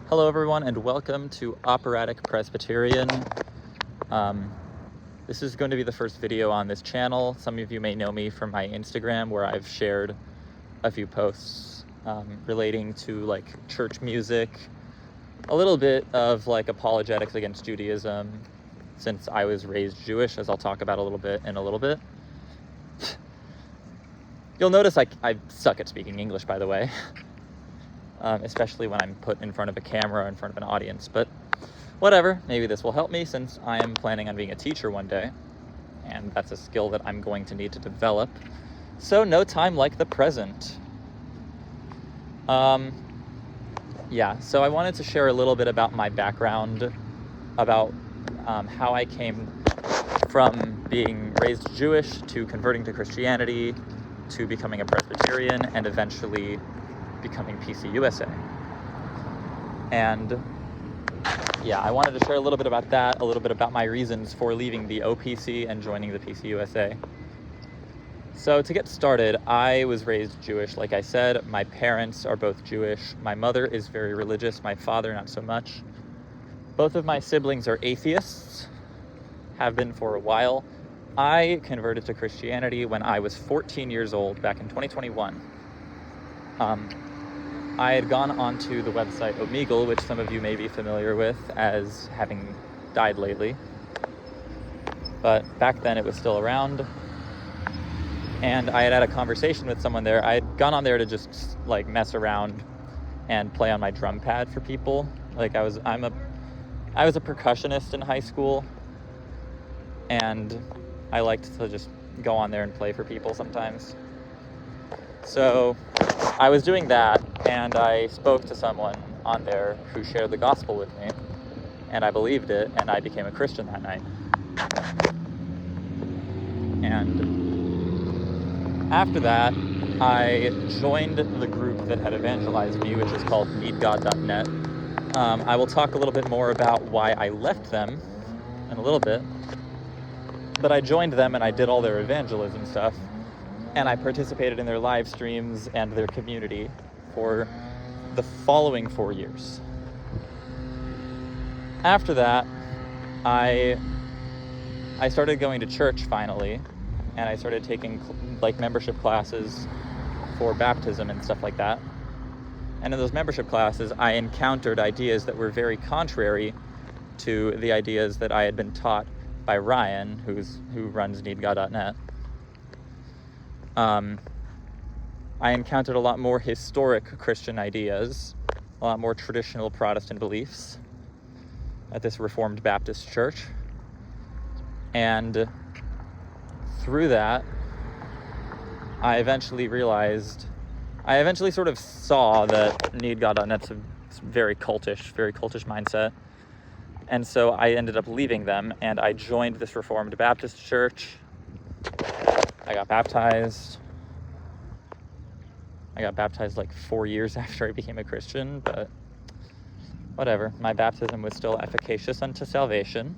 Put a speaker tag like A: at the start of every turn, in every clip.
A: Hello everyone and welcome to Operatic Presbyterian. This is going to be the first video on this channel. Some of you may know me from my Instagram where I've shared a few posts relating to like church music, a little bit of like apologetics against Judaism since I was raised Jewish, as I'll talk about a little bit in a little bit. You'll notice I suck at speaking English, by the way. Especially when I'm put in front of a camera or in front of an audience, but whatever, maybe this will help me since I am planning on being a teacher one day, and that's a skill that I'm going to need to develop. So no time like the present. So I wanted to share a little bit about my background, about how I came from being raised Jewish to converting to Christianity, to becoming a Presbyterian, and eventually becoming PCUSA. And I wanted to share a little bit about that, a little bit about my reasons for leaving the OPC and joining the PCUSA. So to get started, I was raised Jewish, like I said. My parents are both Jewish. My mother is very religious, my father not so much. Both of my siblings are atheists, have been for a while. I converted to Christianity when I was 14 years old, back in 2021. I had gone onto the website Omegle, which some of you may be familiar with as having died lately. But back then it was still around. And I had a conversation with someone there. I had gone on there to just like mess around and play on my drum pad for people. Like I was a percussionist in high school, and I liked to just go on there and play for people sometimes. So I was doing that, and I spoke to someone on there who shared the gospel with me, and I believed it, and I became a Christian that night. And after that, I joined the group that had evangelized me, which is called needgod.net. I will talk a little bit more about why I left them in a little bit, but I joined them and I did all their evangelism stuff. And I participated in their live streams and their community for the following 4 years. After that, I started going to church finally, and I started taking like membership classes for baptism and stuff like that. And in those membership classes, I encountered ideas that were very contrary to the ideas that I had been taught by Ryan, who runs needgod.net. I encountered a lot more historic Christian ideas, a lot more traditional Protestant beliefs at this Reformed Baptist church. And through that, I eventually sort of saw that needgod.net's a very cultish mindset. And so I ended up leaving them, and I joined this Reformed Baptist church. I got baptized like 4 years after I became a Christian, but whatever. My baptism was still efficacious unto salvation.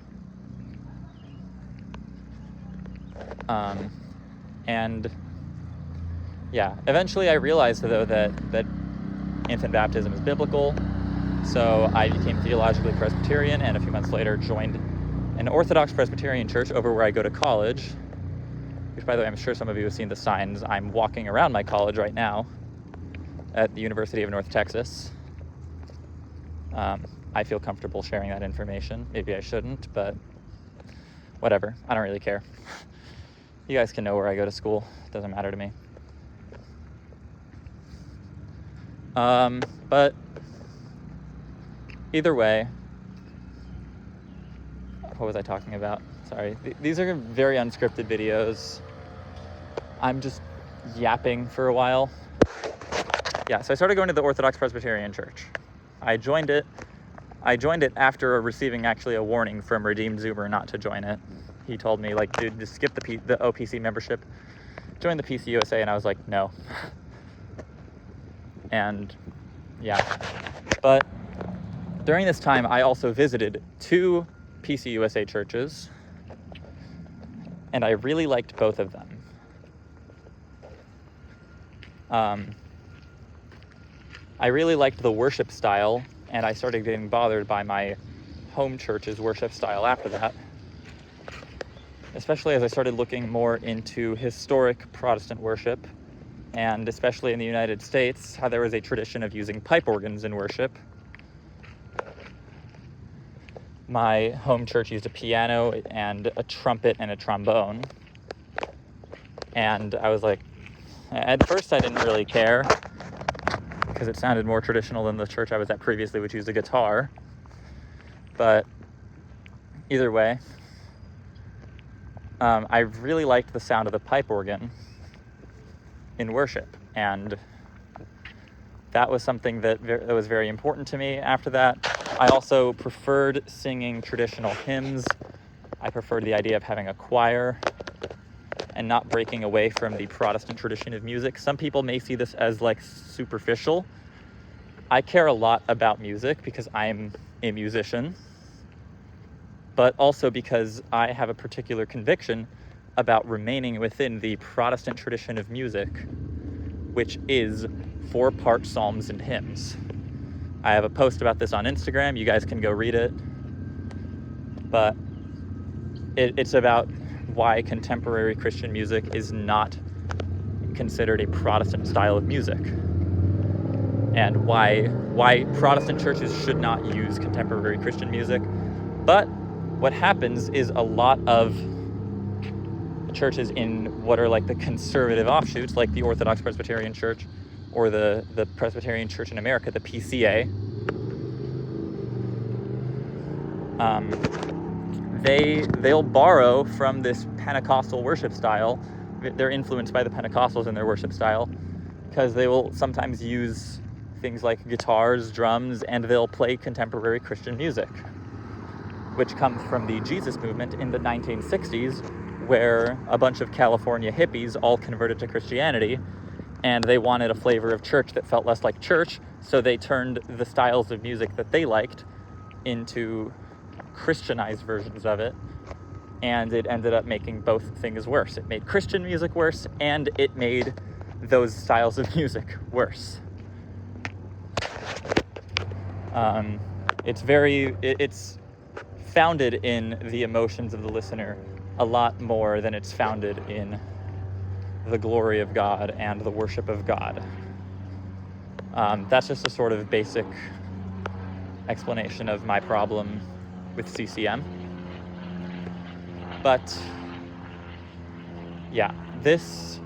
A: Eventually I realized, though, that infant baptism is biblical, so I became theologically Presbyterian, and a few months later joined an Orthodox Presbyterian church over where I go to college, which, by the way, I'm sure some of you have seen the signs. I'm walking around my college right now at the University of North Texas. I feel comfortable sharing that information. Maybe I shouldn't, but whatever. I don't really care. You guys can know where I go to school. It doesn't matter to me. But either way, what was I talking about? Sorry. These are very unscripted videos. I'm just yapping for a while. So I started going to the Orthodox Presbyterian Church. I joined it after receiving actually a warning from Redeemed Zoomer not to join it. He told me, like, dude, just skip the OPC membership, join the PCUSA, and I was like, no. And but during this time, I also visited 2 PCUSA churches, and I really liked both of them. I really liked the worship style and I started getting bothered by my home church's worship style after that, especially as I started looking more into historic Protestant worship, and especially in the United States, how there was a tradition of using pipe organs in worship. My home church used a piano and a trumpet and a trombone. And I was like, at first I didn't really care because it sounded more traditional than the church I was at previously, which used a guitar. But either way, I really liked the sound of the pipe organ in worship. And that was something that was very important to me after that. I also preferred singing traditional hymns. I preferred the idea of having a choir and not breaking away from the Protestant tradition of music. Some people may see this as like superficial. I care a lot about music because I'm a musician, but also because I have a particular conviction about remaining within the Protestant tradition of music, which is 4-part psalms and hymns. I have a post about this on Instagram. You guys can go read it. But it's about why contemporary Christian music is not considered a Protestant style of music, and why Protestant churches should not use contemporary Christian music. But what happens is a lot of churches in what are like the conservative offshoots, like the Orthodox Presbyterian Church or the Presbyterian Church in America, the PCA, they'll borrow from this Pentecostal worship style. They're influenced by the Pentecostals in their worship style because they will sometimes use things like guitars, drums, and they'll play contemporary Christian music, which comes from the Jesus movement in the 1960s, where a bunch of California hippies all converted to Christianity, and they wanted a flavor of church that felt less like church, so they turned the styles of music that they liked into Christianized versions of it, and it ended up making both things worse. It made Christian music worse, and it made those styles of music worse. It's founded in the emotions of the listener a lot more than it's founded in the glory of God and the worship of God. That's just a sort of basic explanation of my problem with CCM. But yeah, this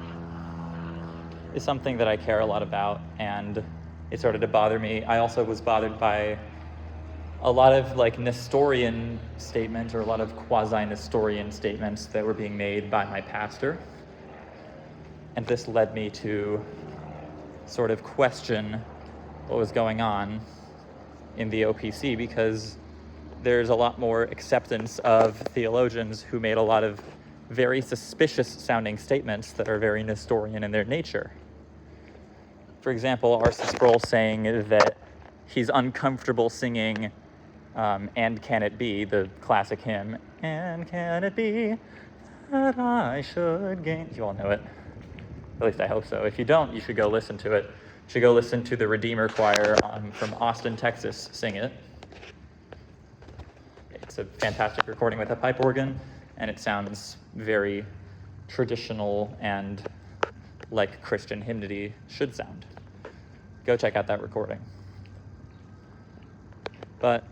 A: is something that I care a lot about, and it started to bother me. I also was bothered by a lot of like Nestorian statements, or a lot of quasi-Nestorian statements that were being made by my pastor. And this led me to sort of question what was going on in the OPC, because there's a lot more acceptance of theologians who made a lot of very suspicious sounding statements that are very Nestorian in their nature. For example, R.C. Sproul saying that he's uncomfortable singing And Can It Be, the classic hymn, And Can It Be That I Should Gain? You all know it. At least I hope so. If you don't, you should go listen to it. You should go listen to the Redeemer Choir from Austin, Texas sing it. It's a fantastic recording with a pipe organ, and it sounds very traditional and like Christian hymnody should sound. Go check out that recording. But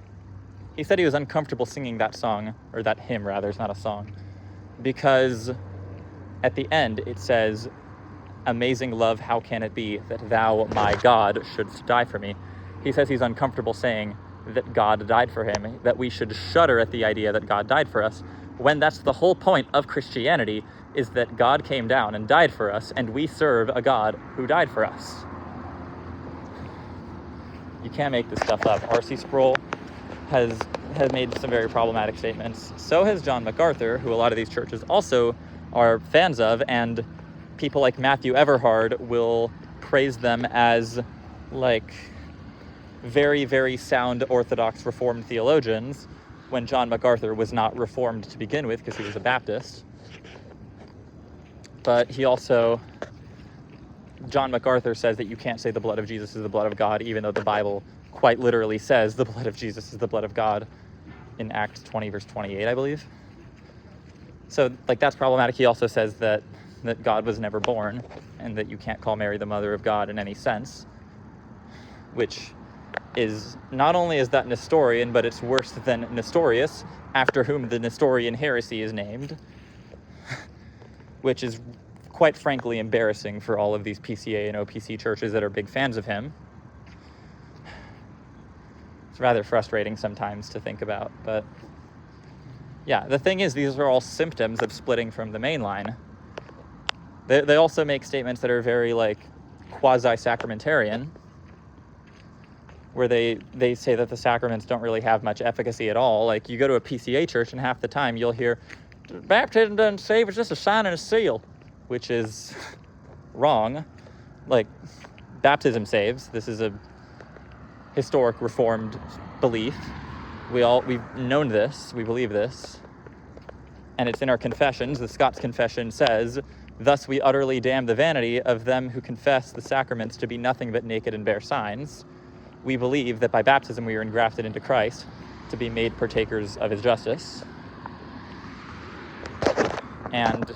A: he said he was uncomfortable singing that song, or that hymn rather, it's not a song, because at the end it says, "Amazing love, how can it be that thou, my God, shouldst die for me?" He says he's uncomfortable saying that God died for him, that we should shudder at the idea that God died for us, when that's the whole point of Christianity, is that God came down and died for us, and we serve a God who died for us. You can't make this stuff up. R.C. Sproul has made some very problematic statements. So has John MacArthur, who a lot of these churches also are fans of, and people like Matthew Everhard will praise them as like very, very sound Orthodox Reformed theologians, when John MacArthur was not Reformed to begin with because he was a Baptist. But John MacArthur says that you can't say the blood of Jesus is the blood of God, even though the Bible quite literally says the blood of Jesus is the blood of God in Acts 20, verse 28, I believe. So, like, that's problematic. He also says that God was never born and that you can't call Mary the mother of God in any sense, which is, not only is that Nestorian, but it's worse than Nestorius, after whom the Nestorian heresy is named, which is quite frankly embarrassing for all of these PCA and OPC churches that are big fans of him. It's rather frustrating sometimes to think about, but yeah, the thing is, these are all symptoms of splitting from the main line. They also make statements that are very, like, quasi-sacramentarian, where they say that the sacraments don't really have much efficacy at all. Like, you go to a PCA church and half the time you'll hear, baptism doesn't save, it's just a sign and a seal, which is wrong. Like, baptism saves. This is a historic Reformed belief. We've known this, we believe this, and it's in our confessions. The Scots Confession says, "Thus we utterly damn the vanity of them who confess the sacraments to be nothing but naked and bare signs. We believe that by baptism we are engrafted into Christ to be made partakers of his justice." And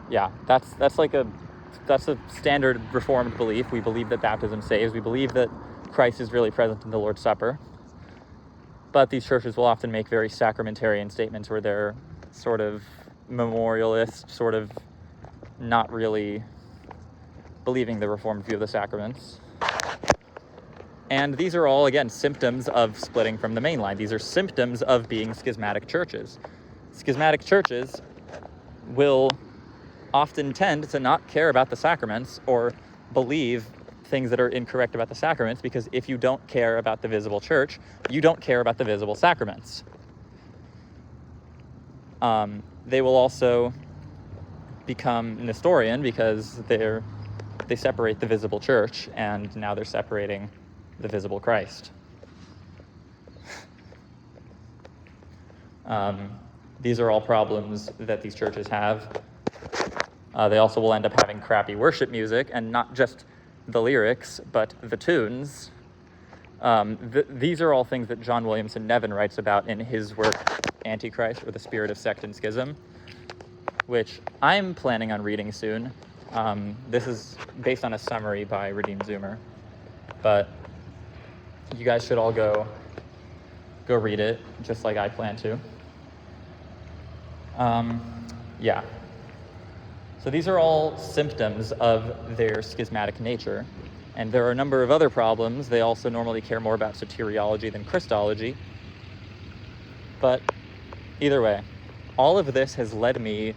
A: yeah, that's a standard Reformed belief. We believe that baptism saves. We believe that Christ is really present in the Lord's Supper. But these churches will often make very sacramentarian statements where they're sort of memorialist, sort of not really believing the Reformed view of the sacraments. And these are all, again, symptoms of splitting from the main line. These are symptoms of being schismatic churches. Schismatic churches will often tend to not care about the sacraments or believe things that are incorrect about the sacraments, because if you don't care about the visible church, you don't care about the visible sacraments. They will also become Nestorian because they separate the visible church, and now they're separating the visible Christ. These are all problems that these churches have. They also will end up having crappy worship music, and not just the lyrics, but the tunes. These are all things that John Williamson Nevin writes about in his work, Antichrist, or the Spirit of Sect and Schism, which I'm planning on reading soon. This is based on a summary by Redeemed Zoomer, but you guys should all go read it, just like I plan to. Yeah. So these are all symptoms of their schismatic nature, and there are a number of other problems. They also normally care more about soteriology than Christology. But either way, all of this has led me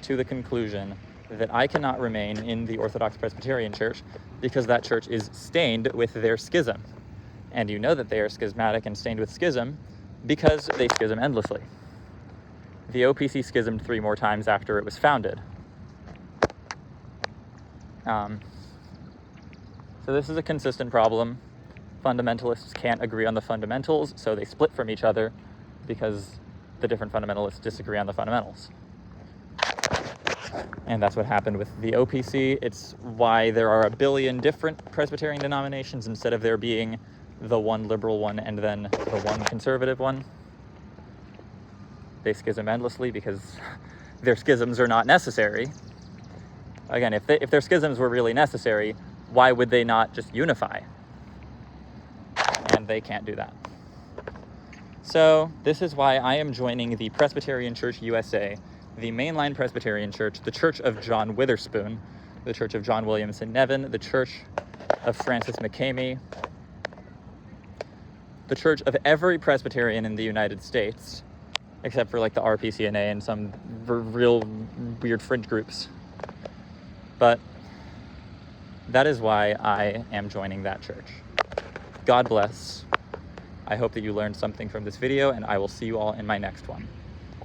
A: to the conclusion that I cannot remain in the Orthodox Presbyterian Church because that church is stained with their schism. And you know that they are schismatic and stained with schism because they schism endlessly. The OPC schismed 3 more times after it was founded. So this is a consistent problem. Fundamentalists can't agree on the fundamentals, so they split from each other because the different fundamentalists disagree on the fundamentals. And that's what happened with the OPC. It's why there are a billion different Presbyterian denominations instead of there being the one liberal one and then the one conservative one. They schism endlessly because their schisms are not necessary. Again, if their schisms were really necessary, why would they not just unify? And they can't do that. So this is why I am joining the Presbyterian Church USA, the mainline Presbyterian Church, the Church of John Witherspoon, the Church of John Williamson Nevin, the Church of Francis McCamey, the Church of every Presbyterian in the United States, except for like the RPCNA and some real weird fringe groups. But that is why I am joining that church. God bless. I hope that you learned something from this video, and I will see you all in my next one.